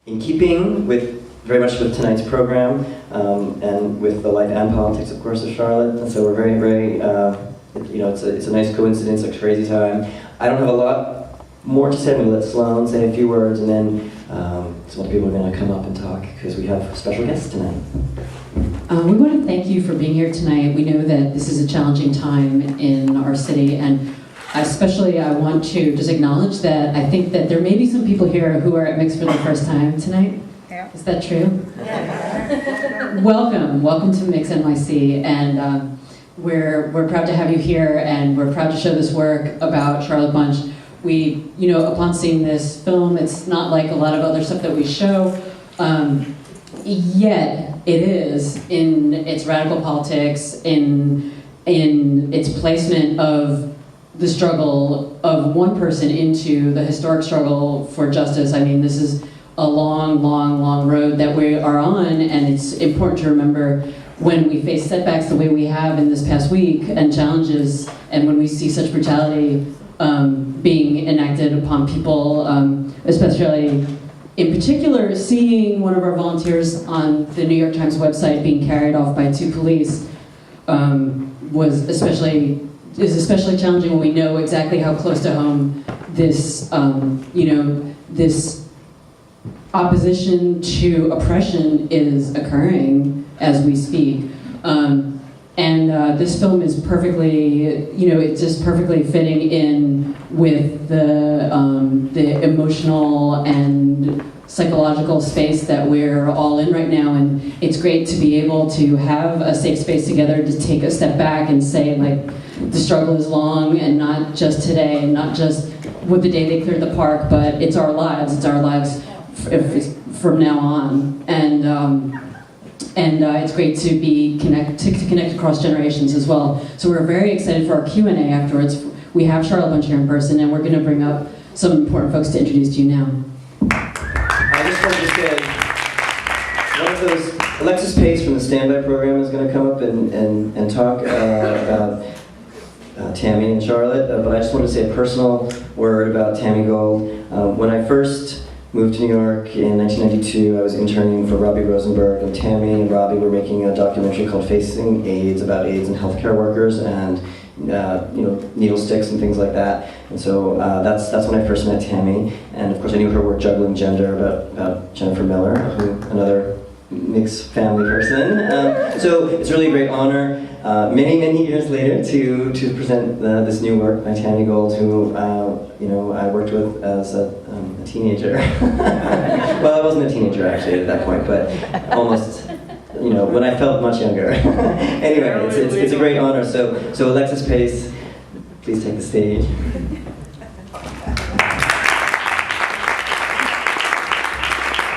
in keeping with very much with tonight's program, and with the life and politics, of course, of Charlotte. And so we're very, very, it's a nice coincidence, a crazy time. I don't have a lot more to say. I'm going to let Sloan say a few words, and then some other people are going to come up and talk, because we have special guests tonight. We want to thank you for being here tonight. We know that this is a challenging time in our city, and especially I want to just acknowledge that I think that there may be some people here who are at Mix for the first time tonight. Yeah. Is that true? Yeah. Welcome to Mix NYC, and we're proud to have you here, and we're proud to show this work about Charlotte Bunch. We, upon seeing this film, it's not like a lot of other stuff that we show, yet it is in its radical politics, in its placement of the struggle of one person into the historic struggle for justice. I mean, this is a long, long, long road that we are on, and it's important to remember when we face setbacks the way we have in this past week, and challenges, and when we see such brutality being enacted upon people, especially in particular seeing one of our volunteers on the New York Times website being carried off by 2 police is especially challenging when we know exactly how close to home this this opposition to oppression is occurring as we speak. This film is perfectly, it's just perfectly fitting in with the emotional and psychological space that we're all in right now, and it's great to be able to have a safe space together to take a step back and say, like, the struggle is long, and not just today, and not just with the day they cleared the park, but it's our lives from now on, and it's great to be connect across generations as well. So we're very excited for our Q&A afterwards. We have Charlotte Bunch here in person, and we're going to bring up some important folks to introduce to you now. I just wanted to say, one of those, Alexis Pace from the Standby program is going to come up and talk about Tammy and Charlotte, but I just wanted to say a personal word about Tammy Gold. When I first moved to New York in 1992, I was interning for Robbie Rosenberg, and Tammy and Robbie were making a documentary called Facing AIDS, about AIDS and healthcare workers, and needle sticks and things like that. And so that's when I first met Tammy, and of course I knew her work juggling gender about Jennifer Miller, another mixed family person. So it's really a great honor, many years later, to present this new work by Tammy Gold, who I worked with as a teenager. Well, I wasn't a teenager actually at that point, but almost. When I felt much younger. Anyway, it's a great honor. So Alexis Pace, please take the stage.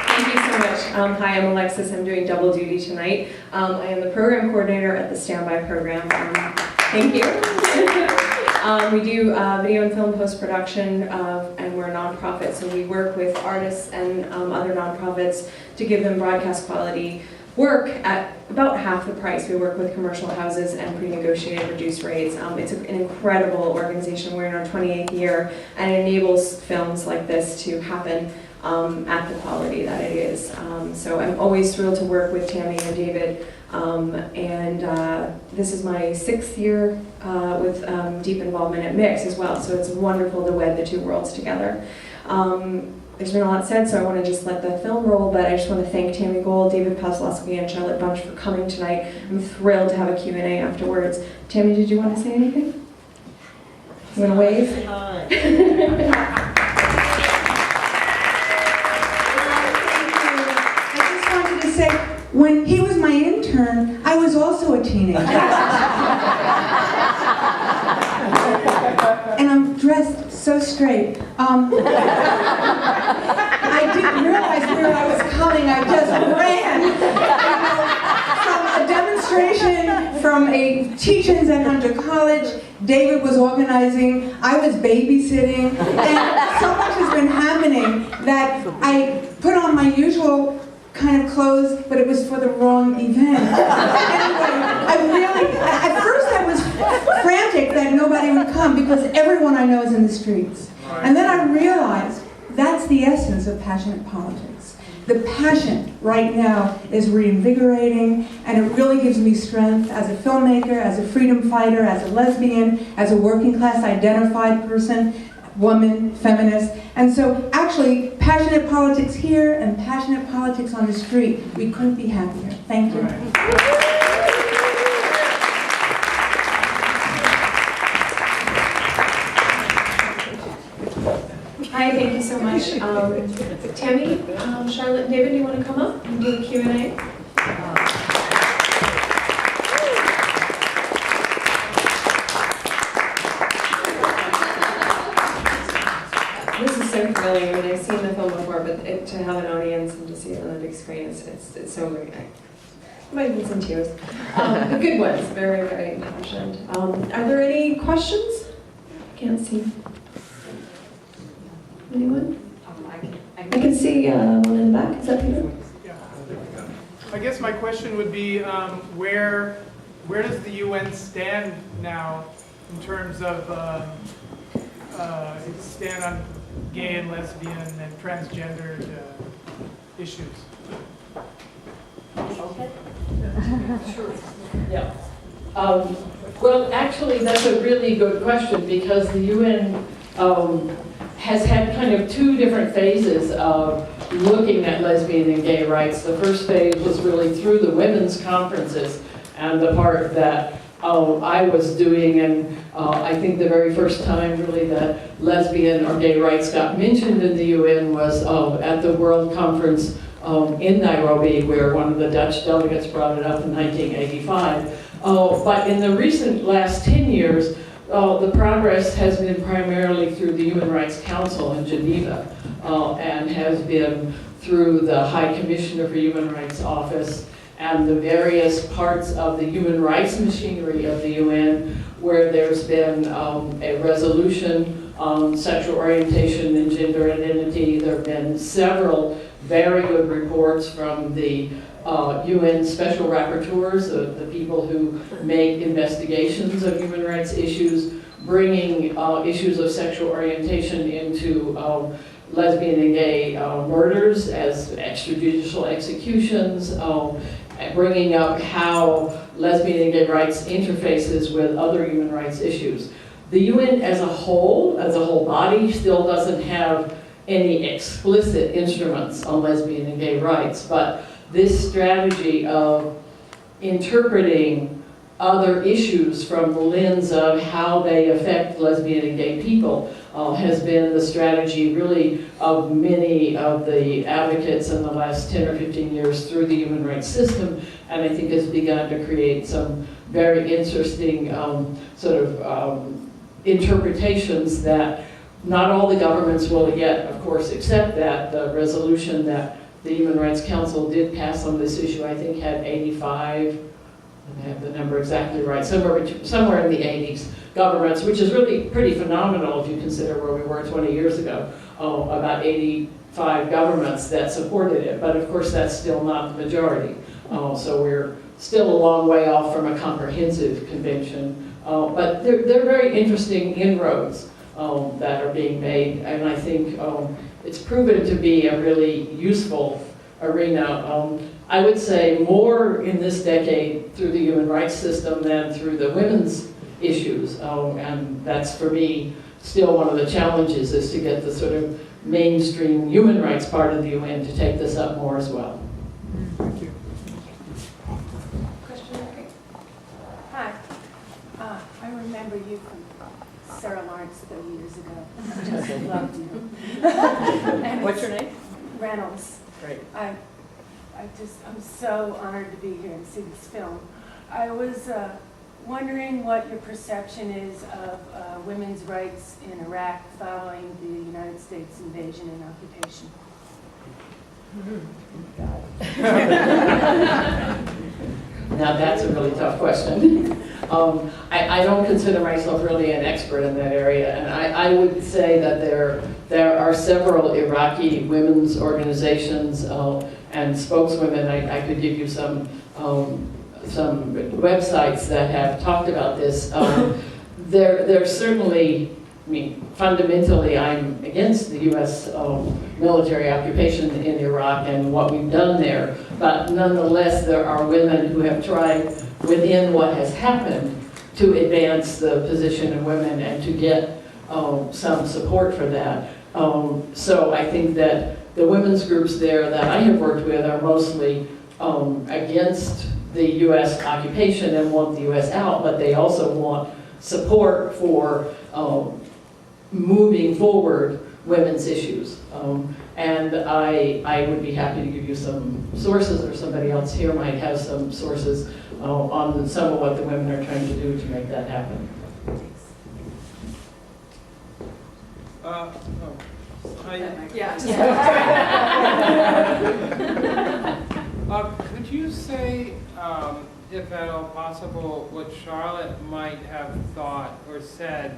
Thank you so much. Hi, I'm Alexis. I'm doing double duty tonight. I am the program coordinator at the Standby program. Thank you. We do video and film post-production, and we're a nonprofit, so we work with artists and other nonprofits to give them broadcast quality work at about half the price. We work with commercial houses and pre-negotiated reduced rates. It's an incredible organization. We're in our 28th year, and it enables films like this to happen at the quality that it is. So I'm always thrilled to work with Tammy and David, and this is my 6th year with deep involvement at Mix as well, so it's wonderful to wed the 2 worlds together. There's been a lot said, so I want to just let the film roll, but I just want to thank Tammy Gold, David Paslowski, and Charlotte Bunch for coming tonight. I'm thrilled to have a Q&A afterwards. Tammy, did you want to say anything? You want to wave? I just wanted to say, when he was my intern, I was also a teenager. And I'm dressed so straight. I didn't realize where I was coming. I just ran. From a demonstration from a teach-ins at Hunter College, David was organizing, I was babysitting, and so much has been happening that I put on my usual kind of clothes, but it was for the wrong event. Anyway, at first I was frantic that nobody would come because everyone I know is in the streets. And then I realized that's the essence of passionate politics. the passion right now is reinvigorating, and it really gives me strength as a filmmaker, as a freedom fighter, as a lesbian, as a working class identified person, woman, feminist. And so actually, passionate politics here and passionate politics on the street, we couldn't be happier. Thank you. Hi, thank you so much. Tammy, Charlotte, and David, do you want to come up and do a Q&A? This is so thrilling. I mean, I've seen the film before, but to have an audience and to see it on the big screen, it's so great. I might even some tears. The good ones, very, very impassioned. Are there any questions? I can't see. Anyone? I can see one in the back. Is that Peter? Yeah. I guess my question would be, where does the UN stand now in terms of its stand on gay and lesbian and transgendered issues? Sure. Yeah. Well, actually, that's a really good question, because the UN has had kind of two different phases of looking at lesbian and gay rights. The first phase was really through the women's conferences, and the part that I was doing, and I think the very first time really that lesbian or gay rights got mentioned in the UN was at the World Conference in Nairobi, where one of the Dutch delegates brought it up in 1985. But in the recent last 10 years, the progress has been primarily through the Human Rights Council in Geneva, and has been through the High Commissioner for Human Rights Office and the various parts of the human rights machinery of the UN, where there's been a resolution on sexual orientation and gender identity. There have been several very good reports from the UN special rapporteurs, the people who make investigations of human rights issues, bringing issues of sexual orientation into lesbian and gay murders as extrajudicial executions, bringing up how lesbian and gay rights interfaces with other human rights issues. The UN as a whole body, still doesn't have any explicit instruments on lesbian and gay rights, but this strategy of interpreting other issues from the lens of how they affect lesbian and gay people has been the strategy really of many of the advocates in the last 10 or 15 years through the human rights system, and I think has begun to create some very interesting interpretations that not all the governments will yet, of course, accept. That the resolution that the Human Rights Council did pass on this issue, I think, had 85, I have the number exactly right, somewhere in the 80s governments, which is really pretty phenomenal if you consider where we were 20 years ago. About 85 governments that supported it, but of course that's still not the majority. So we're still a long way off from a comprehensive convention. But they're very interesting inroads that are being made, and I think it's proven to be a really useful arena. I would say more in this decade through the human rights system than through the women's issues, and that's for me still one of the challenges, is to get the sort of mainstream human rights part of the UN to take this up more as well. Thank you. Question? Okay. Hi. I remember you from Sarah Lawrence 30 years ago. I just loved you. And What's your name? Reynolds. Great. I'm so honored to be here and see this film. I was wondering what your perception is of women's rights in Iraq following the United States invasion and occupation. Now that's a really tough question. I don't consider myself really an expert in that area, and I would say that there are several Iraqi women's organizations and spokeswomen. I could give you some websites that have talked about this. There's certainly mean, fundamentally, I'm against the U.S. Military occupation in Iraq and what we've done there. But nonetheless, there are women who have tried within what has happened to advance the position of women and to get some support for that. So I think that the women's groups there that I have worked with are mostly against the U.S. occupation and want the U.S. out, but they also want support for moving forward women's issues. And I would be happy to give you some sources, or somebody else here might have some sources on some of what the women are trying to do to make that happen. Could you say, if at all possible, what Charlotte might have thought or said,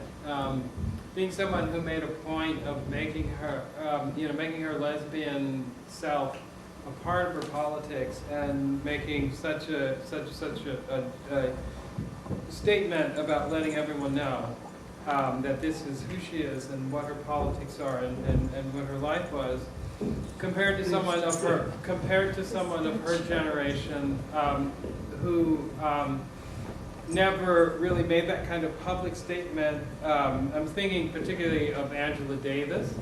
being someone who made a point of making her, making her lesbian self a part of her politics and making such a statement about letting everyone know that this is who she is and what her politics are and what her life was, compared to someone of her generation who never really made that kind of public statement. I'm thinking particularly of Angela Davis,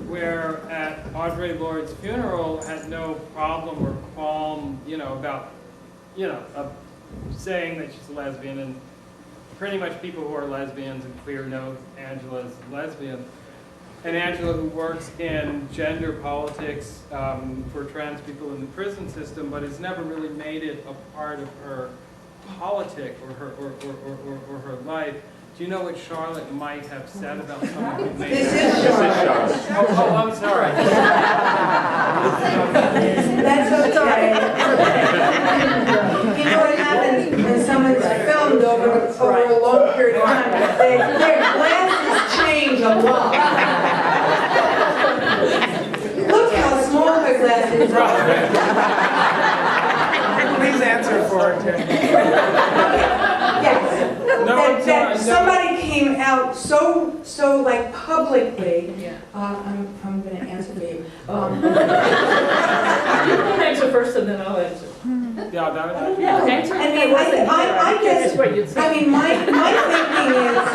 where at Audre Lorde's funeral had no problem or qualm, about, saying that she's a lesbian, and pretty much people who are lesbians and queer know Angela's lesbian. And Angela, who works in gender politics for trans people in the prison system, but has never really made it a part of her politic or her life. Do you know what Charlotte might have said about someone who made This is Charlotte. Oh, I'm sorry. That's okay. You know what happens when someone's filmed over a long period of time? Their glasses change a lot. Look how small her glasses are. Please answer for it, Yes. That somebody came out so like publicly. I'm going to answer for you. You can answer first and then I'll answer. I guess, my thinking is,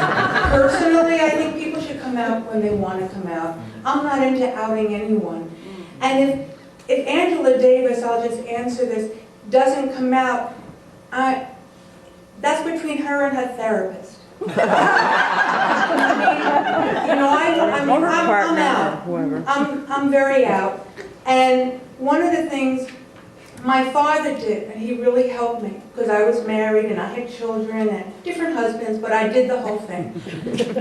personally, I think people should come out when they want to come out. I'm not into outing anyone. And if Angela Davis, I'll just answer this, doesn't come out, that's between her and her therapist. I'm out. I'm very out. And one of the things my father did, and he really helped me, because I was married and I had children and different husbands, but I did the whole thing.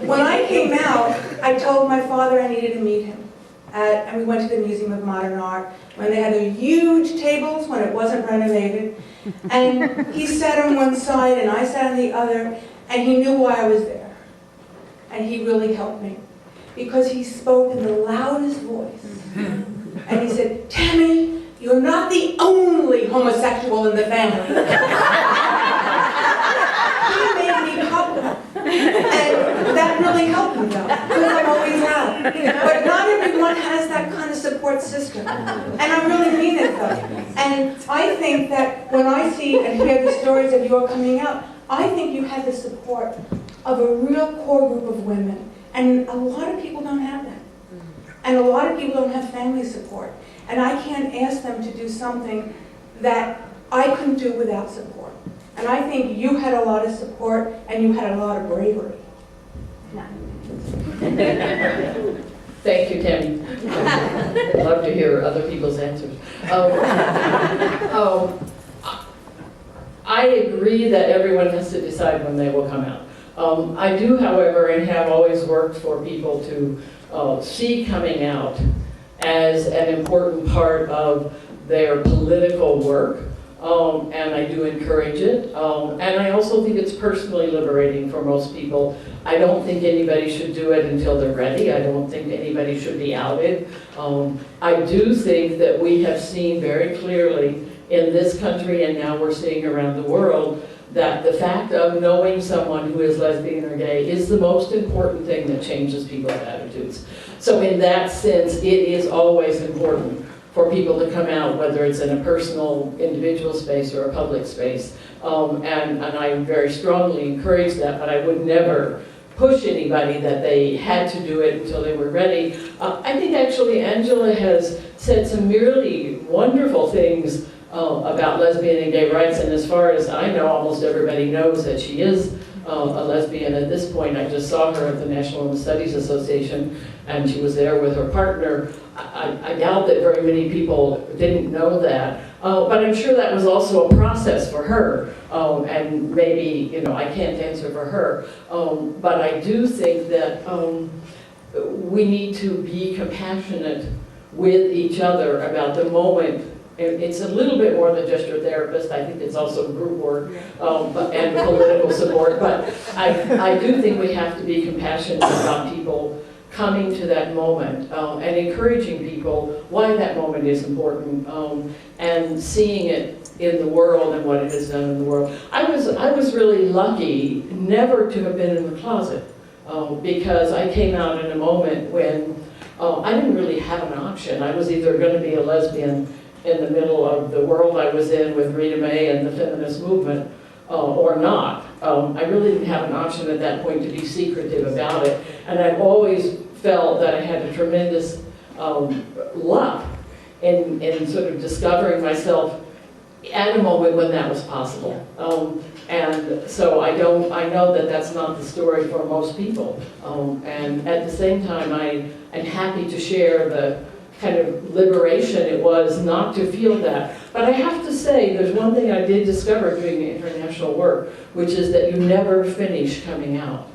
When I came out, I told my father I needed to meet him. And we went to the Museum of Modern Art when they had the huge tables when it wasn't renovated. And he sat on one side and I sat on the other, and he knew why I was there. And he really helped me, because he spoke in the loudest voice. And he said, "Tammy, you're not the only homosexual in the family." He made me public. And that really helped me, though, because I'm always out. But not everyone has that kind of support system. And I really mean it, though. And I think that when I see and hear the stories of your coming out, I think you have the support of a real core group of women. And a lot of people don't have that. And a lot of people don't have family support. And I can't ask them to do something that I couldn't do without support. And I think you had a lot of support and you had a lot of bravery. Thank you, Tammy. I'd love to hear other people's answers. I agree that everyone has to decide when they will come out. I do, however, and have always worked for people to see coming out as an important part of their political work. And I do encourage it. And I also think it's personally liberating for most people. I don't think anybody should do it until they're ready. I don't think anybody should be outed. I do think that we have seen very clearly in this country, and now we're seeing around the world, that the fact of knowing someone who is lesbian or gay is the most important thing that changes people's attitudes. So in that sense, it is always important for people to come out, whether it's in a personal, individual space or a public space. And I very strongly encourage that, but I would never push anybody that they had to do it until they were ready. I think actually Angela has said some really wonderful things about lesbian and gay rights, and as far as I know, almost everybody knows that she is a lesbian at this point. I just saw her at the National Women's Studies Association, and she was there with her partner. I doubt that very many people didn't know that, but I'm sure that was also a process for her, and maybe, you know, I can't answer for her, but I do think that we need to be compassionate with each other about the moment. It's a little bit more than just your therapist. I think it's also group work and political support. But I do think we have to be compassionate about people coming to that moment and encouraging people why that moment is important and seeing it in the world and what it has done in the world. I was really lucky never to have been in the closet because I came out in a moment when I didn't really have an option. I was either going to be a lesbian in the middle of the world I was in with Rita May and the feminist movement, or not. I really didn't have an option at that point to be secretive about it, and I've always felt that I had a tremendous luck in sort of discovering myself at a moment when that was possible. And so I know that that's not the story for most people. And at the same time, I'm happy to share the kind of liberation it was not to feel that. But I have to say, there's one thing I did discover doing the international work, which is that you never finish coming out.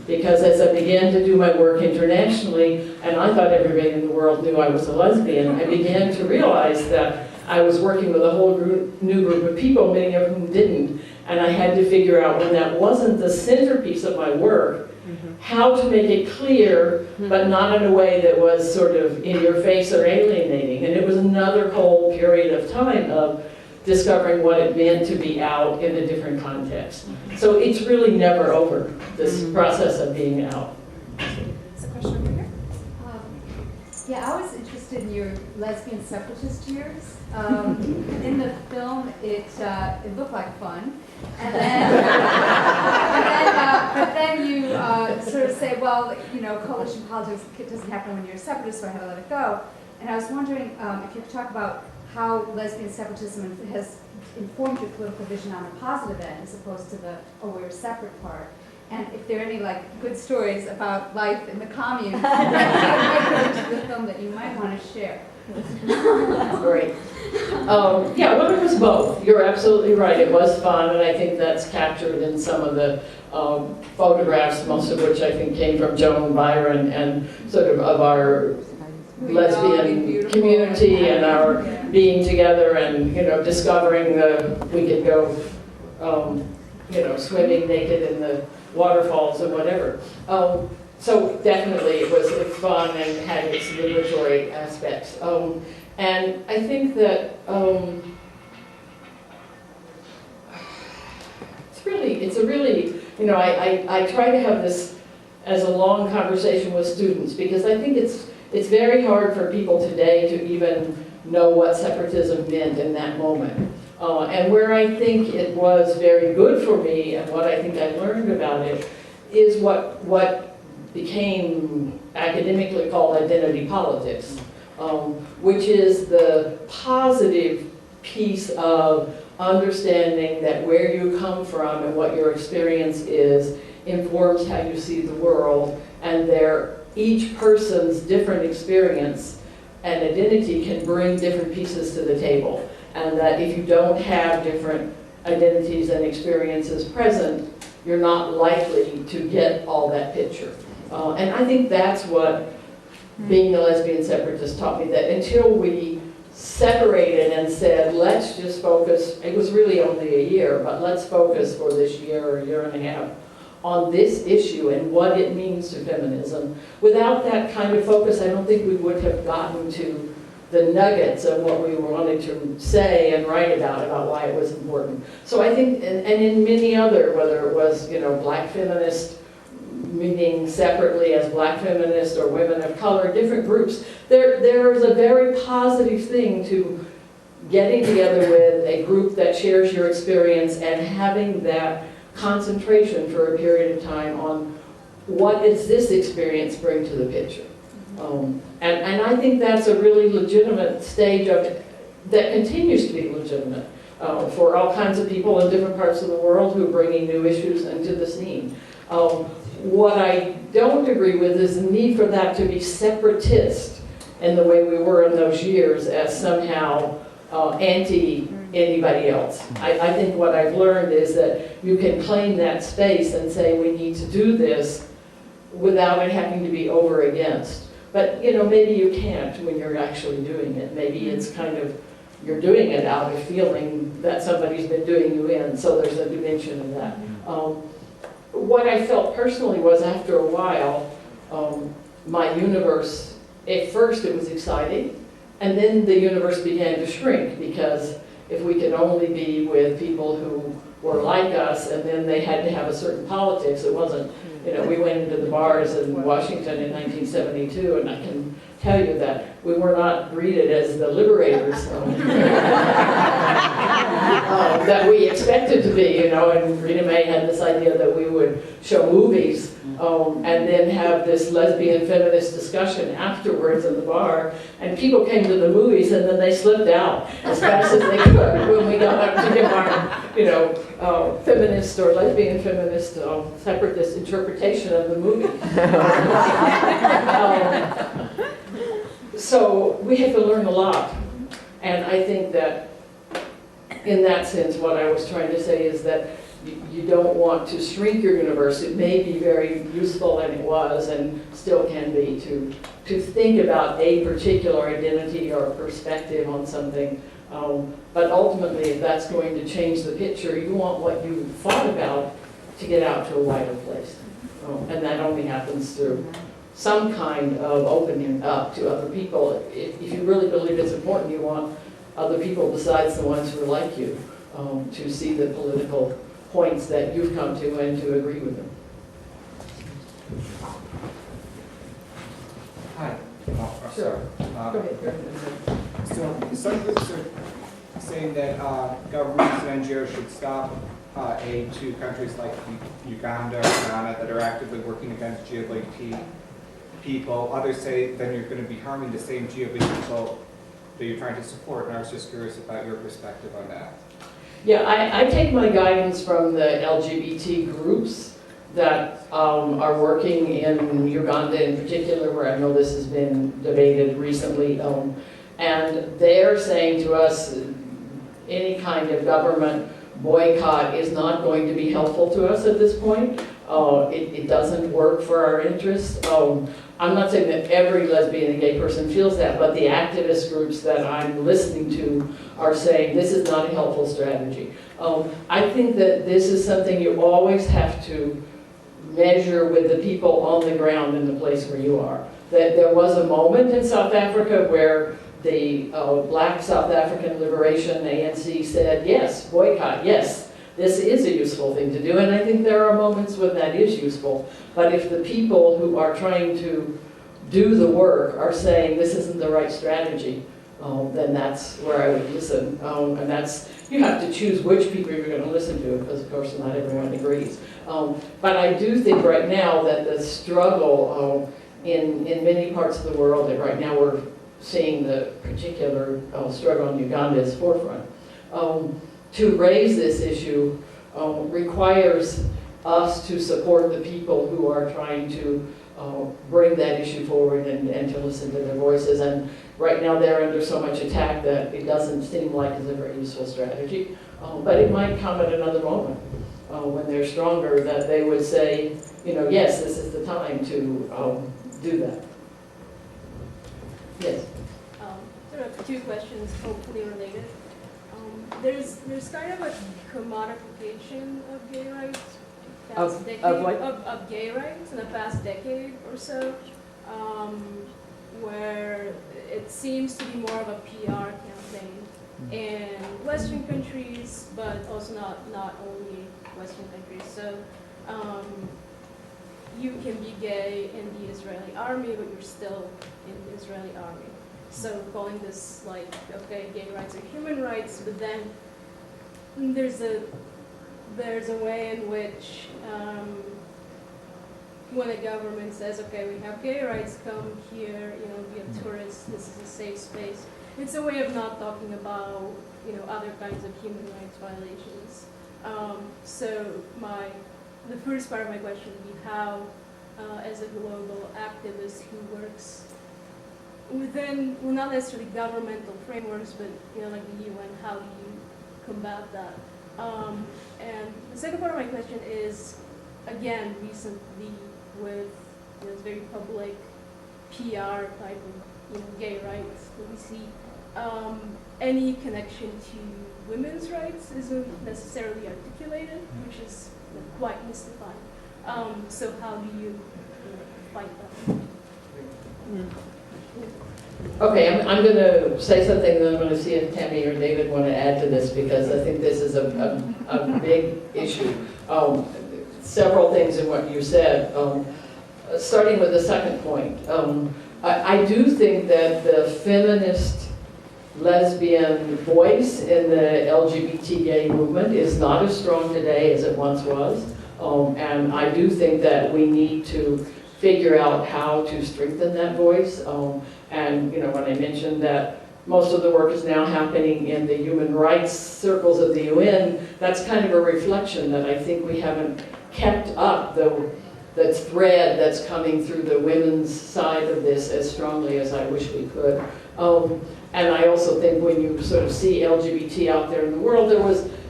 Because as I began to do my work internationally, and I thought everybody in the world knew I was a lesbian, I began to realize that I was working with a whole new group of people, many of whom didn't, and I had to figure out, when that wasn't the centerpiece of my work, how to make it clear, but not in a way that was sort of in your face or alienating. And it was another whole period of time of discovering what it meant to be out in a different context. So it's really never over, this process of being out. There's a question over here. Yeah, I was interested in your lesbian separatist years. In the film, it looked like fun. And then, but then you sort of say, well, you know, coalition politics doesn't happen when you're a separatist, so I had to let it go. And I was wondering if you could talk about how lesbian separatism has informed your political vision on a positive end, as opposed to the, oh, we're a separate part. And if there are any like good stories about life in the commune that the film that you might want to share. Great. Yeah, well, it was both. You're absolutely right. It was fun, and I think that's captured in some of the photographs, most of which I think came from Joan Byron and sort of our lesbian community and our being together and, you know, discovering we could go, you know, swimming naked in the waterfalls and whatever. So definitely it was fun and had its liberatory aspects. And I think that it's a really, you know, I try to have this as a long conversation with students, because I think it's very hard for people today to even know what separatism meant in that moment. And where I think it was very good for me, and what I think I learned about it, is what became academically called identity politics, which is the positive piece of understanding that where you come from and what your experience is informs how you see the world, and each person's different experience and identity can bring different pieces to the table, and that if you don't have different identities and experiences present, you're not likely to get all that picture. And I think that's what being a lesbian separatist taught me, that until we separated and said, let's just focus, it was really only a year, but let's focus for this year or year and a half on this issue and what it means to feminism. Without that kind of focus, I don't think we would have gotten to the nuggets of what we wanted to say and write about why it was important. So I think, and in many other, whether it was, black feminist meeting separately as black feminist or women of color, different groups, there is a very positive thing to getting together with a group that shares your experience and having that concentration for a period of time on what does this experience bring to the picture. And I think that's a really legitimate stage of it that continues to be legitimate for all kinds of people in different parts of the world who are bringing new issues into the scene. What I don't agree with is the need for that to be separatist in the way we were in those years as somehow anti anybody else. I think what I've learned is that you can claim that space and say we need to do this without it having to be over against. But maybe you can't when you're actually doing it. Maybe it's kind of, you're doing it out of feeling that somebody's been doing you in, so there's a dimension of that. What I felt personally was after a while, my universe, at first it was exciting, and then the universe began to shrink, because if we could only be with people who were like us, and then they had to have a certain politics, it wasn't, we went into the bars in Washington in 1972, and I can tell you that we were not greeted as the liberators that we expected to be, and Rita May had this idea that we would show movies and then have this lesbian feminist discussion afterwards in the bar, and people came to the movies and then they slipped out as fast as they could when we got up to give our, feminist or lesbian feminist separatist interpretation of the movie. So we had to learn a lot, and I think that in that sense what I was trying to say is that you don't want to shrink your universe. It may be very useful, and it was and still can be, to think about a particular identity or perspective on something, but ultimately if that's going to change the picture, you want what you thought about to get out to a wider place, and that only happens through some kind of opening up to other people. If you really believe it's important, you want other people besides the ones who are like you to see the political points that you've come to and to agree with them. Hi. Sure. Go ahead. So some groups are saying that governments and NGOs should stop aid to countries like Uganda or Ghana that are actively working against LGBT people. Others say then you're going to be harming the same LGBT people that you're trying to support, and I was just curious about your perspective on that. Yeah, I take my guidance from the LGBT groups that are working in Uganda in particular, where I know this has been debated recently, and they're saying to us any kind of government boycott is not going to be helpful to us at this point. It doesn't work for our interests. I'm not saying that every lesbian and gay person feels that, but the activist groups that I'm listening to are saying this is not a helpful strategy. I think that this is something you always have to measure with the people on the ground in the place where you are. That there was a moment in South Africa where the Black South African Liberation, ANC, said, yes, boycott, yes, this is a useful thing to do, and I think there are moments when that is useful. But if the people who are trying to do the work are saying this isn't the right strategy, then that's where I would listen. And that's, you have to choose which people you're going to listen to, because of course not everyone agrees. But I do think right now that the struggle in many parts of the world, that right now we're seeing the particular struggle in Uganda's forefront, to raise this issue requires us to support the people who are trying to bring that issue forward and to listen to their voices. And right now they're under so much attack that it doesn't seem like it's a very useful strategy. But it might come at another moment when they're stronger, that they would say, yes, this is the time to do that. Yes? Sort of two questions, hopefully related. There's kind of a commodification of gay rights Of what? of gay rights in the past decade or so, where it seems to be more of a PR campaign in Western countries, but also not only Western countries. So you can be gay in the Israeli army, but you're still in the Israeli army. So calling this like, okay, gay rights are human rights, but then there's a way in which when a government says, okay, we have gay rights, come here, be a tourist, this is a safe space. It's a way of not talking about, other kinds of human rights violations. So the first part of my question would be how, as a global activist who works within, well, not necessarily governmental frameworks, but like the UN, how do you combat that? And the second part of my question is, again, recently with this very public PR type of gay rights that we see, any connection to women's rights isn't necessarily articulated, which is quite mystifying. So how do you fight that? Okay, I'm going to say something, and then I'm going to see if Tammy or David want to add to this, because I think this is a big issue. Several things in what you said. Starting with the second point, I do think that the feminist lesbian voice in the LGBT gay movement is not as strong today as it once was. And I do think that we need to figure out how to strengthen that voice. And when I mentioned that most of the work is now happening in the human rights circles of the UN, that's kind of a reflection that I think we haven't kept up the thread that's coming through the women's side of this as strongly as I wish we could. And I also think when you sort of see LGBT out there in the world,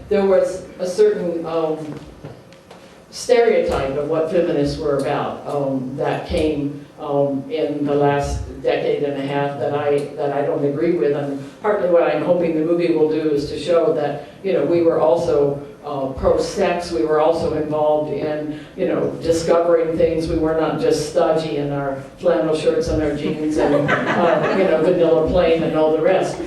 there was a certain stereotype of what feminists were about that came in the last decade and a half that I don't agree with. And partly what I'm hoping the movie will do is to show that we were also pro-sex. We were also involved in discovering things. We were not just stodgy in our flannel shirts and our jeans and vanilla plain and all the rest.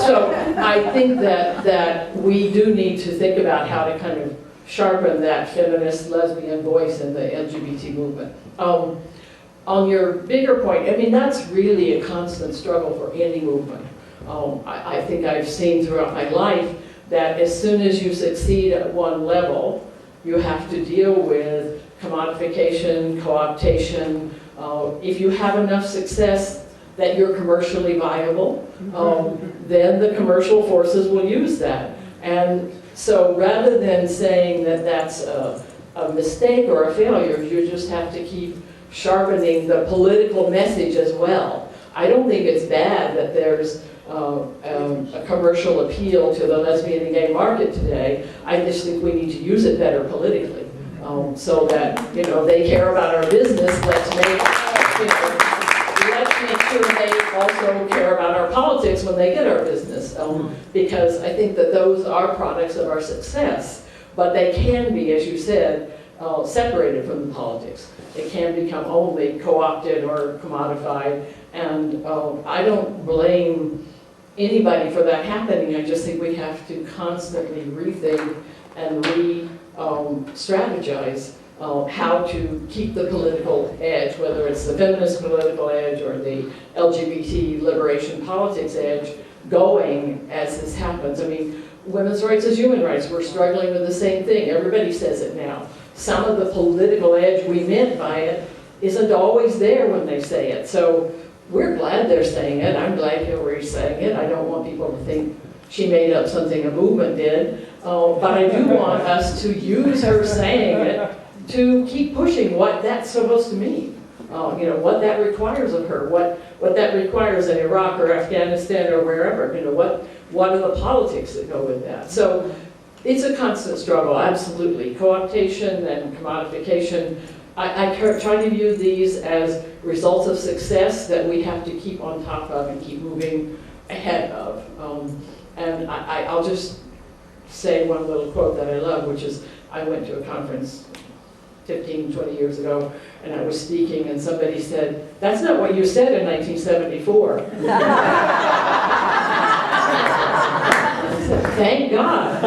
So I think that we do need to think about how to kind of sharpen that feminist lesbian voice in the LGBT movement. On your bigger point, I mean, that's really a constant struggle for any movement. I think I've seen throughout my life that as soon as you succeed at one level, you have to deal with commodification, co-optation. If you have enough success that you're commercially viable, then the commercial forces will use that. And so rather than saying that that's a mistake or a failure, you just have to keep sharpening the political message as well. I don't think it's bad that there's a commercial appeal to the lesbian and gay market today. I just think we need to use it better politically, so that they care about our business. Let's make sure they also care about our politics when they get our business, because I think that those are products of our success, but they can be, as you said, separated from the politics. They can become only co-opted or commodified, and I don't blame anybody for that happening. I just think we have to constantly rethink and re-strategize how to keep the political edge, whether it's the feminist political edge or the LGBT liberation politics edge, going as this happens. I mean, women's rights is human rights. We're struggling with the same thing. Everybody says it now. Some of the political edge we meant by it isn't always there when they say it. So we're glad they're saying it. I'm glad Hillary's saying it. I don't want people to think she made up something a movement did. But I do want us to use her saying it to keep pushing what that's supposed to mean. What that requires of her, what that requires in Iraq or Afghanistan or wherever. What are the politics that go with that? So it's a constant struggle, absolutely. Co-optation and commodification. I try to view these as results of success that we have to keep on top of and keep moving ahead of. And I'll just say one little quote that I love, which is, I went to a conference 15, 20 years ago, and I was speaking, and somebody said, "That's not what you said in 1974." I said, "Thank God."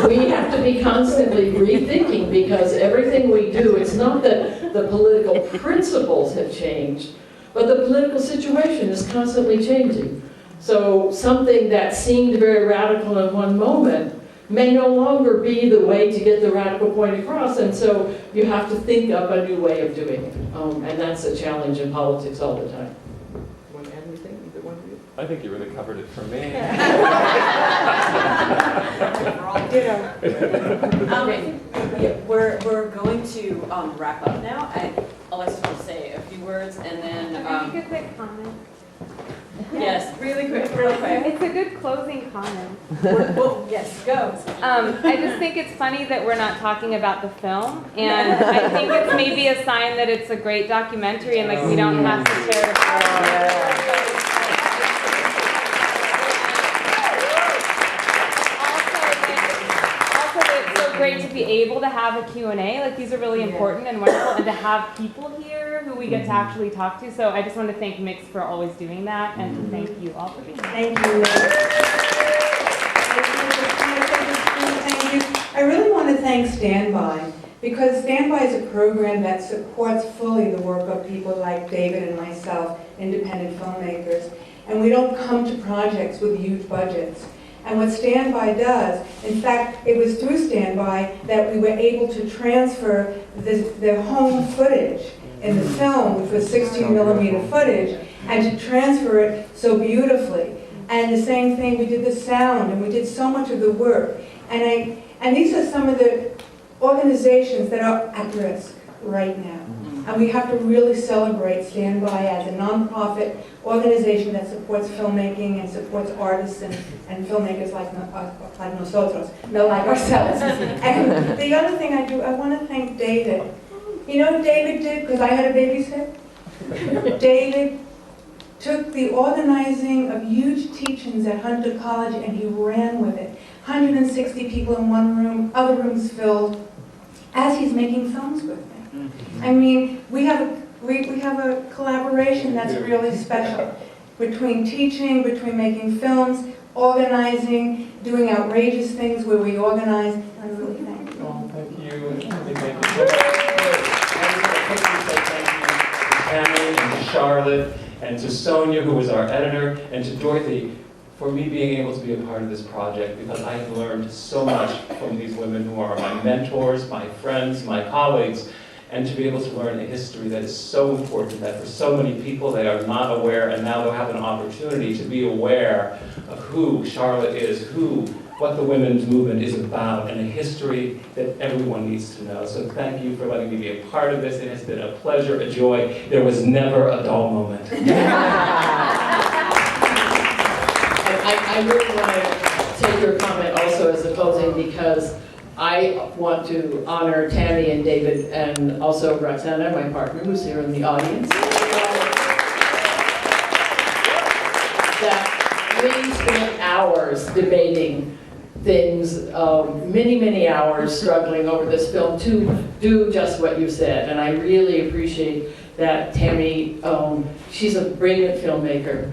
We have to be constantly rethinking, because everything we do, it's not that the political principles have changed, but the political situation is constantly changing. So something that seemed very radical in one moment may no longer be the way to get the radical point across, and so you have to think up a new way of doing it. And that's a challenge in politics all the time. Want to add anything, either one of you? I think you really covered it for me. We're going to wrap up now. Alexis will say a few words, and then If you could say comment. yes, really quick. It's a good closing comment. Well, yes, go. I just think it's funny that we're not talking about the film, and I think it's maybe a sign that it's a great documentary, and like we don't have to tear it apart. Great to be able to have a Q&A. Like, these are really important and wonderful, and to have people here who we get to actually talk to. So I just want to thank Mix for always doing that, and to thank you all for being here. Thank you. Thank you. I really want to thank Standby, because Standby is a program that supports fully the work of people like David and myself, independent filmmakers. And we don't come to projects with huge budgets. And what Standby does, in fact, it was through Standby that we were able to transfer the home footage in the film, which was 16mm footage, and to transfer it so beautifully. And the same thing, we did the sound, and we did so much of the work. And these are some of the organizations that are at risk right now. And we have to really celebrate Standby as a nonprofit organization that supports filmmaking and supports artists and filmmakers like nosotros, like ourselves. And the other thing I want to thank David. You know what David did, because I had a babysit? David took the organizing of huge teach-ins at Hunter College and he ran with it. 160 people in one room, other rooms filled, as he's making films with me. I mean, we have a collaboration that's really special between teaching, between making films, organizing, doing outrageous things where we organize. I really thank you all. Thank you. Thank you so much. Thank you to Tammy and to Charlotte and to Sonia, who was our editor, and to Dorothy for me being able to be a part of this project, because I have learned so much from these women who are my mentors, my friends, my colleagues, and to be able to learn a history that is so important that for so many people they are not aware, and now they'll have an opportunity to be aware of who Charlotte is, what the women's movement is about, and a history that everyone needs to know. So thank you for letting me be a part of this. It has been a pleasure, a joy. There was never a dull moment. I really want to take your comment also as a closing, because I want to honor Tammy and David and also Roxana, my partner, who's here in the audience. That we spent hours debating things, many, many hours struggling over this film to do just what you said. And I really appreciate that Tammy, she's a brilliant filmmaker,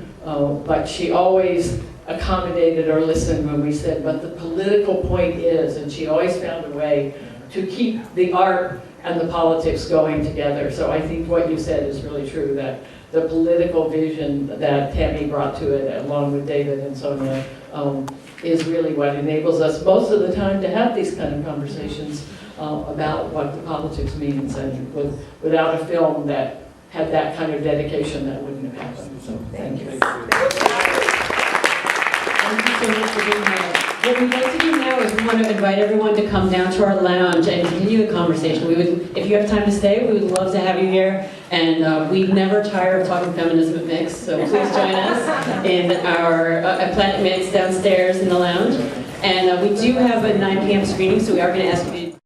but she always accommodated or listened when we said, but the political point is, and she always found a way to keep the art and the politics going together. So I think what you said is really true, that the political vision that Tammy brought to it, along with David and Sonia, is really what enables us most of the time to have these kind of conversations about what the politics means. And without a film that had that kind of dedication, that wouldn't have happened. So thank you. Thank you so much for being here. What we'd like to do now is we want to invite everyone to come down to our lounge and continue the conversation. We would, if you have time to stay, we would love to have you here. And we never tire of talking feminism at Mix, so please join us in our at Planet Mix downstairs in the lounge. And we do have a 9 p.m. screening, so we are going to ask you to